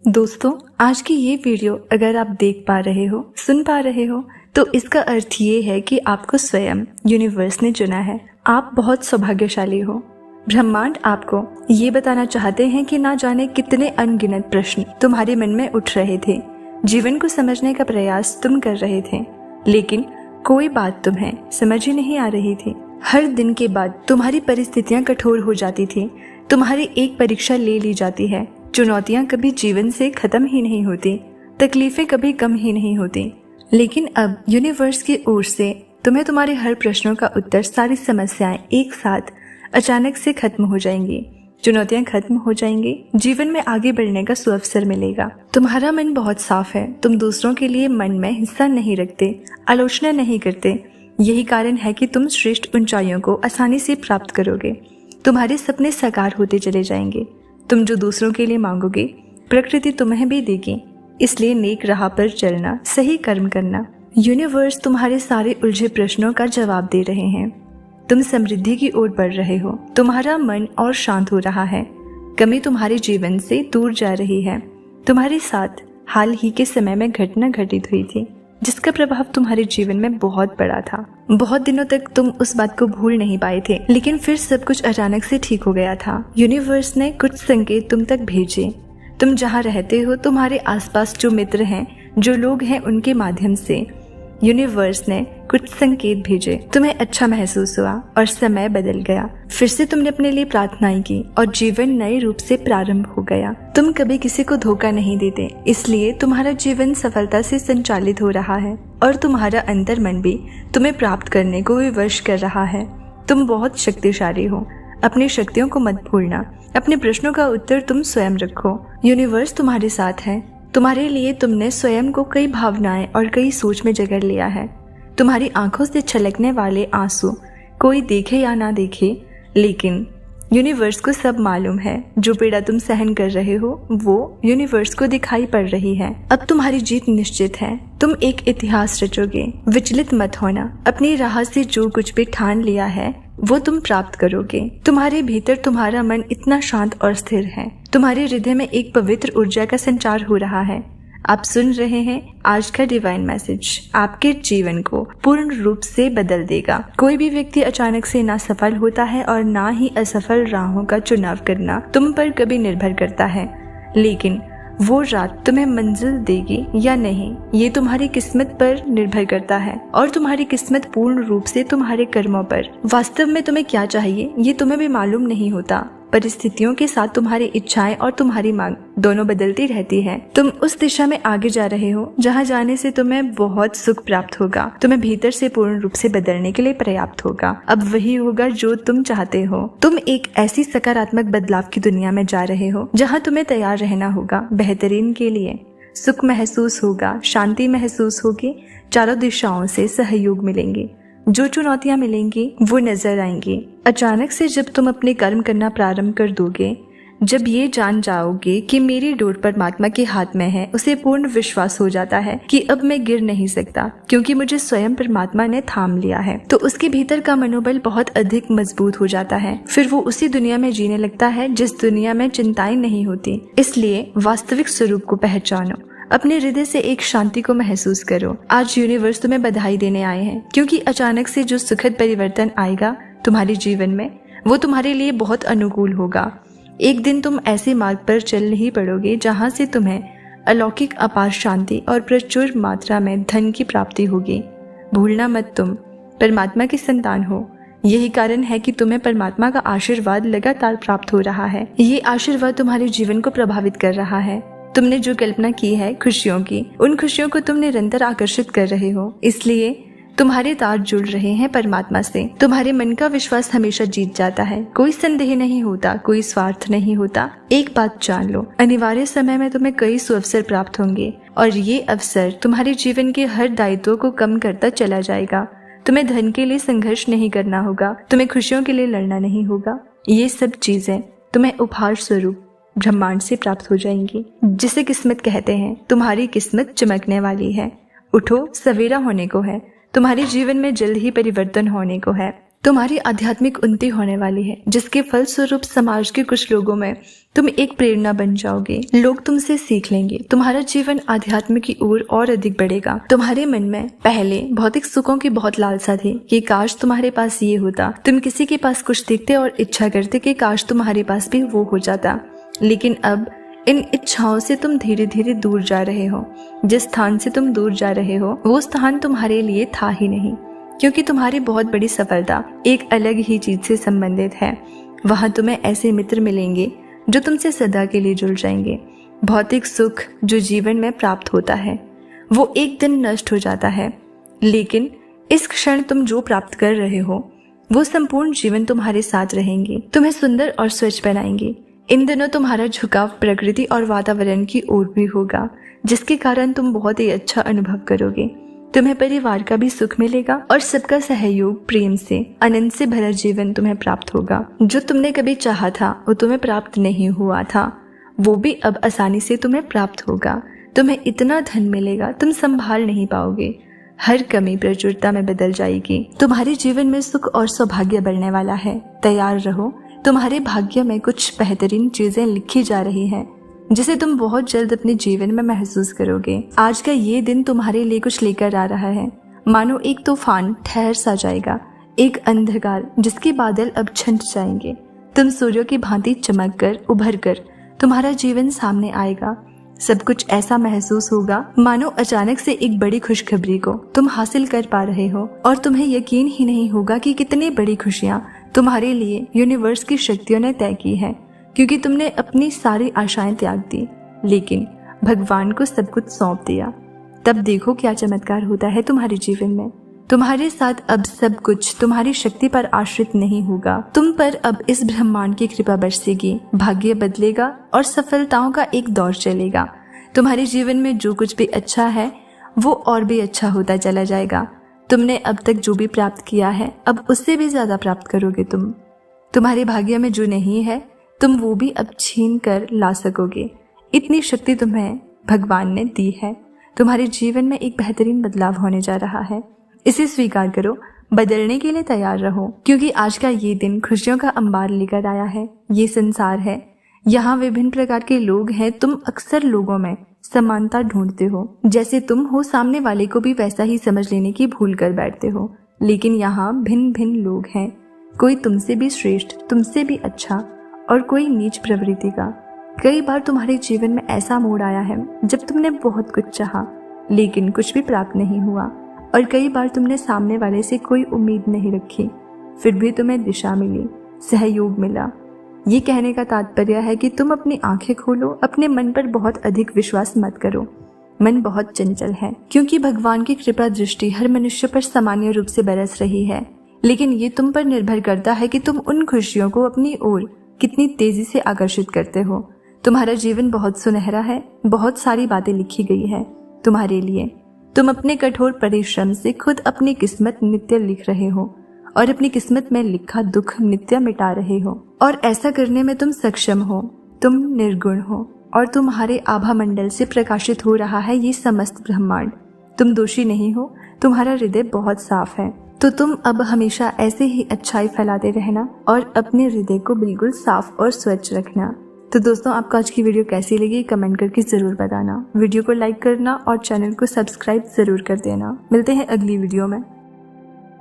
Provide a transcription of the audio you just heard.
दोस्तों, आज की ये वीडियो अगर आप देख पा रहे हो, सुन पा रहे हो, तो इसका अर्थ ये है कि आपको स्वयं यूनिवर्स ने चुना है। आप बहुत सौभाग्यशाली हो। ब्रह्मांड आपको ये बताना चाहते हैं कि ना जाने कितने अनगिनत प्रश्न तुम्हारे मन में उठ रहे थे। जीवन को समझने का प्रयास तुम कर रहे थे, लेकिन कोई बात तुम्हें समझ ही नहीं आ रही थी। हर दिन के बाद तुम्हारी परिस्थितियां कठोर हो जाती थी। तुम्हारी एक परीक्षा ले ली जाती है। चुनौतियां कभी जीवन से खत्म ही नहीं होती, तकलीफें कभी कम ही नहीं होती। लेकिन अब यूनिवर्स की ओर से तुम्हें तुम्हारे हर प्रश्नों का उत्तर, सारी समस्याएं एक साथ अचानक से खत्म हो जाएंगी। चुनौतियां खत्म हो जाएंगी, जीवन में आगे बढ़ने का सुअवसर मिलेगा। तुम्हारा मन बहुत साफ है। तुम दूसरों के लिए मन में हिस्सा नहीं रखते, आलोचना नहीं करते। यही कारण है कि तुम श्रेष्ठ ऊंचाइयों को आसानी से प्राप्त करोगे। तुम्हारे सपने साकार होते चले जाएंगे। तुम जो दूसरों के लिए मांगोगे, प्रकृति तुम्हें भी देगी। इसलिए नेक राह पर चलना, सही कर्म करना। यूनिवर्स तुम्हारे सारे उलझे प्रश्नों का जवाब दे रहे हैं। तुम समृद्धि की ओर बढ़ रहे हो। तुम्हारा मन और शांत हो रहा है। कमी तुम्हारे जीवन से दूर जा रही है। तुम्हारे साथ हाल ही के समय में घटना घटित हुई थी, जिसका प्रभाव तुम्हारे जीवन में बहुत बड़ा था। बहुत दिनों तक तुम उस बात को भूल नहीं पाए थे, लेकिन फिर सब कुछ अचानक से ठीक हो गया था। यूनिवर्स ने कुछ संकेत तुम तक भेजे। तुम जहाँ रहते हो, तुम्हारे आसपास जो मित्र हैं, जो लोग हैं, उनके माध्यम से यूनिवर्स ने कुछ संकेत भेजे। तुम्हें अच्छा महसूस हुआ और समय बदल गया। फिर से तुमने अपने लिए प्रार्थनाएं की और जीवन नए रूप से प्रारंभ हो गया। तुम कभी किसी को धोखा नहीं देते, इसलिए तुम्हारा जीवन सफलता से संचालित हो रहा है और तुम्हारा अंतर मन भी तुम्हें प्राप्त करने को विवश कर रहा है। तुम बहुत शक्तिशाली हो। अपनी शक्तियों को मत भूलना। अपने प्रश्नों का उत्तर तुम स्वयं रखो। यूनिवर्स तुम्हारे साथ है। तुम्हारे लिए तुमने स्वयं को कई भावनाएं और कई सोच में जगह लिया है। तुम्हारी आंखों से छलकने वाले आंसू कोई देखे या ना देखे, लेकिन यूनिवर्स को सब मालूम है। जो पीड़ा तुम सहन कर रहे हो, वो यूनिवर्स को दिखाई पड़ रही है। अब तुम्हारी जीत निश्चित है। तुम एक इतिहास रचोगे। विचलित मत होना। अपनी राह से जो कुछ भी ठान लिया है, वो तुम प्राप्त करोगे। तुम्हारे भीतर तुम्हारा मन इतना शांत और स्थिर है। तुम्हारे हृदय में एक पवित्र ऊर्जा का संचार हो रहा है। आप सुन रहे हैं आज का डिवाइन मैसेज आपके जीवन को पूर्ण रूप से बदल देगा। कोई भी व्यक्ति अचानक से ना सफल होता है और ना ही असफल राहों का चुनाव करना तुम पर कभी निर्भर करता है, लेकिन वो रात तुम्हें मंजिल देगी या नहीं, ये तुम्हारी किस्मत पर निर्भर करता है और तुम्हारी किस्मत पूर्ण रूप से तुम्हारे कर्मों पर। वास्तव में तुम्हें क्या चाहिए, ये तुम्हें भी मालूम नहीं होता। परिस्थितियों के साथ तुम्हारी इच्छाएं और तुम्हारी मांग दोनों बदलती रहती है। तुम उस दिशा में आगे जा रहे हो जहां जाने से तुम्हें बहुत सुख प्राप्त होगा। तुम्हें भीतर से पूर्ण रूप से बदलने के लिए पर्याप्त होगा। अब वही होगा जो तुम चाहते हो। तुम एक ऐसी सकारात्मक बदलाव की दुनिया में जा रहे हो जहां तुम्हें तैयार रहना होगा बेहतरीन के लिए। सुख महसूस होगा, शांति महसूस होगी, चारों दिशाओं से सहयोग मिलेंगे। जो चुनौतियां मिलेंगी वो नजर आएंगी। अचानक से जब तुम अपने कर्म करना प्रारंभ कर दोगे, जब ये जान जाओगे कि मेरी डोर परमात्मा के हाथ में है, उसे पूर्ण विश्वास हो जाता है कि अब मैं गिर नहीं सकता, क्योंकि मुझे स्वयं परमात्मा ने थाम लिया है। तो उसके भीतर का मनोबल बहुत अधिक मजबूत हो जाता है। फिर वो उसी दुनिया में जीने लगता है जिस दुनिया में चिंताएं नहीं होती। इसलिए वास्तविक स्वरूप को पहचानो। अपने हृदय से एक शांति को महसूस करो। आज यूनिवर्स तुम्हें बधाई देने आए हैं, क्योंकि अचानक से जो सुखद परिवर्तन आएगा तुम्हारे जीवन में, वो तुम्हारे लिए बहुत अनुकूल होगा। एक दिन तुम ऐसे मार्ग पर चल ही पड़ोगे जहां से तुम्हें अलौकिक अपार शांति और प्रचुर मात्रा में धन की प्राप्ति होगी। भूलना मत, तुम परमात्मा की संतान हो। यही कारण है कि तुम्हें परमात्मा का आशीर्वाद लगातार प्राप्त हो रहा है। ये आशीर्वाद तुम्हारे जीवन को प्रभावित कर रहा है। तुमने जो कल्पना की है खुशियों की, उन खुशियों को तुम निरंतर आकर्षित कर रहे हो। इसलिए तुम्हारे तार जुड़ रहे हैं परमात्मा से। तुम्हारे मन का विश्वास हमेशा जीत जाता है। कोई संदेह नहीं होता, कोई स्वार्थ नहीं होता। एक बात जान लो, अनिवार्य समय में तुम्हें कई सुअवसर प्राप्त होंगे और ये अवसर तुम्हारे जीवन के हर दायित्वों को कम करता चला जाएगा। तुम्हें धन के लिए संघर्ष नहीं करना होगा। तुम्हें खुशियों के लिए लड़ना नहीं होगा। ये सब चीजें तुम्हें उपहार स्वरूप ब्रह्मांड से प्राप्त हो जाएंगी, जिसे किस्मत कहते हैं। तुम्हारी किस्मत चमकने वाली है। उठो, सवेरा होने को है। तुम्हारे जीवन में जल्द ही परिवर्तन होने को है। तुम्हारी आध्यात्मिक उन्नति होने वाली है, जिसके फलस्वरूप समाज के कुछ लोगों में तुम एक प्रेरणा बन जाओगे। लोग तुमसे सीख लेंगे। तुम्हारा जीवन आध्यात्म की ओर और अधिक बढ़ेगा। तुम्हारे मन में पहले भौतिक सुखों की बहुत लालसा थी कि काश तुम्हारे पास ये होता। तुम किसी के पास कुछ देखते और इच्छा करते कि काश तुम्हारे पास भी वो हो जाता। लेकिन अब इन इच्छाओं से तुम धीरे धीरे दूर जा रहे हो। जिस स्थान से तुम दूर जा रहे हो वो स्थान तुम्हारे लिए था ही नहीं, क्योंकि तुम्हारी बहुत बड़ी सफलता एक अलग ही चीज से संबंधित है। वहां तुम्हें ऐसे मित्र मिलेंगे जो तुमसे सदा के लिए जुड़ जाएंगे। भौतिक सुख जो जीवन में प्राप्त होता है वो एक दिन नष्ट हो जाता है, लेकिन इस क्षण तुम जो प्राप्त कर रहे हो वो संपूर्ण जीवन तुम्हारे साथ रहेंगे, तुम्हें सुंदर और स्वच्छ बनाएंगे। इन दिनों तुम्हारा झुकाव प्रकृति और वातावरण की ओर भी होगा, जिसके कारण तुम बहुत ही अच्छा अनुभव करोगे। तुम्हें परिवार का भी सुख मिलेगा और सबका सहयोग, प्रेम से आनंद से भरा जीवन तुम्हें प्राप्त होगा। जो तुमने कभी चाहा था वो तुम्हें प्राप्त नहीं हुआ था, वो भी अब आसानी से तुम्हें प्राप्त होगा। तुम्हें इतना धन मिलेगा तुम संभाल नहीं पाओगे। हर कमी प्रचुरता में बदल जाएगी। तुम्हारे जीवन में सुख और सौभाग्य बढ़ने वाला है। तैयार रहो, तुम्हारे भाग्य में कुछ बेहतरीन चीजें लिखी जा रही हैं, जिसे तुम बहुत जल्द अपने जीवन में महसूस करोगे। आज का ये दिन तुम्हारे लिए कुछ लेकर आ रहा है। मानो एक तूफान ठहर सा जाएगा, एक अंधकार जिसके बादल अब छंट जाएंगे। तुम सूर्यों की भांति चमक कर उभर कर तुम्हारा जीवन सामने आएगा। सब कुछ ऐसा महसूस होगा मानो अचानक से एक बड़ी खुशखबरी को तुम हासिल कर पा रहे हो, और तुम्हें यकीन ही नहीं होगा कि कितनी बड़ी खुशियां तुम्हारे लिए यूनिवर्स की शक्तियों ने तय की है, क्योंकि तुमने अपनी सारी आशाएं त्याग दी, लेकिन भगवान को सब कुछ सौंप दिया। तब देखो क्या चमत्कार होता है तुम्हारे जीवन में। तुम्हारे साथ अब सब कुछ तुम्हारी शक्ति पर आश्रित नहीं होगा। तुम पर अब इस ब्रह्मांड की कृपा बरसेगी, भाग्य बदलेगा और सफलताओं का एक दौर चलेगा। तुम्हारे जीवन में जो कुछ भी अच्छा है वो और भी अच्छा होता चला जाएगा। तुमने अब तक जो भी प्राप्त किया है अब उससे भी ज्यादा प्राप्त करोगे। तुम्हारे भाग्य में जो नहीं है तुम वो भी अब छीन कर ला सकोगे। इतनी शक्ति तुम्हें भगवान ने दी है। तुम्हारे जीवन में एक बेहतरीन बदलाव होने जा रहा है। इसे स्वीकार करो, बदलने के लिए तैयार रहो, क्योंकि आज का ये दिन खुशियों का अंबार लेकर आया है। ये संसार है, यहाँ विभिन्न प्रकार के लोग हैं। तुम अक्सर लोगों में समानता ढूंढते हो, जैसे तुम हो सामने वाले को भी वैसा ही समझ लेने की भूल कर बैठते हो। लेकिन यहाँ भिन्न भिन्न लोग हैं, कोई तुमसे भी श्रेष्ठ, तुमसे भी अच्छा और कोई नीच प्रवृत्ति का। कई बार तुम्हारे जीवन में ऐसा मोड़ आया है जब तुमने बहुत कुछ चाहा लेकिन कुछ भी प्राप्त नहीं हुआ, और कई बार तुमने सामने वाले से कोई उम्मीद नहीं रखी, फिर भी तुम्हें दिशा मिली, सहयोग मिला। ये कहने का तात्पर्य है कि तुम अपनी आंखें खोलो, अपने मन पर बहुत अधिक विश्वास मत करो। मन बहुत चंचल है, क्योंकि भगवान की कृपा दृष्टि हर मनुष्य पर सामान्य रूप से बरस रही है, लेकिन ये तुम पर निर्भर करता है कि तुम उन खुशियों को अपनी ओर कितनी तेजी से आकर्षित करते हो। तुम्हारा जीवन बहुत सुनहरा है, बहुत सारी बातें लिखी गई है तुम्हारे लिए। तुम अपने कठोर परिश्रम से खुद अपनी किस्मत नित्य लिख रहे हो और अपनी किस्मत में लिखा दुख नित्य मिटा रहे हो, और ऐसा करने में तुम सक्षम हो। तुम निर्गुण हो और तुम्हारे आभा मंडल से प्रकाशित हो रहा है ये समस्त ब्रह्मांड। तुम दोषी नहीं हो, तुम्हारा हृदय बहुत साफ है। तो तुम अब हमेशा ऐसे ही अच्छाई फैलाते रहना और अपने हृदय को बिल्कुल साफ और स्वच्छ रखना। तो दोस्तों, आपको आज की वीडियो कैसी लगी कमेंट करके जरूर बताना। वीडियो को लाइक करना और चैनल को सब्सक्राइब जरूर कर देना। मिलते हैं अगली वीडियो में।